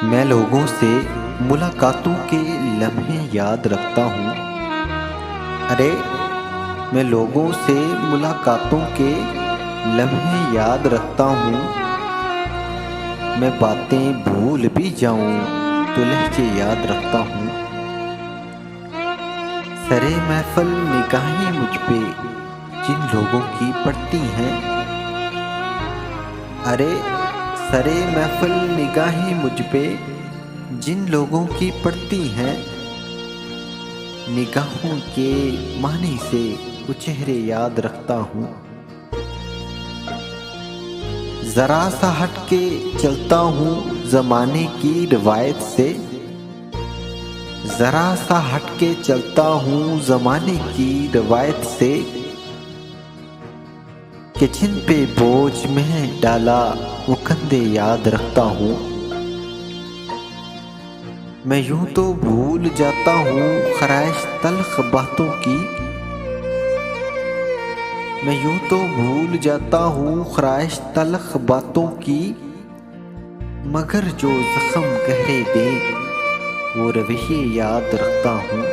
मैं लोगों से मुलाकातों के लम्हे याद रखता हूँ। अरे, मैं लोगों से मुलाकातों के लम्हे याद रखता हूँ। मैं बातें भूल भी जाऊँ तो लहजे याद रखता हूँ। सरे महफिल निगाहें मुझ पे जिन लोगों की पड़ती हैं। अरे, सरे महफिल निगाहें मुझ पे जिन लोगों की पड़ती हैं। निगाहों के मानी से वो चेहरे याद रखता हूँ। जरा सा हट के चलता हूँ जमाने की रिवायत से। जरा सा हट के चलता हूँ जमाने की रिवायत से कि जिन पे बोझ में डाला वो कंधे याद रखता हूँ। मैं यूं तो भूल जाता हूँ ख्वाहिश तल्ख बातों की। मैं यूं तो भूल जाता हूँ ख्वाहिश तल्ख बातों की, मगर जो जख्म गहरे दे वो रवैये याद रखता हूँ।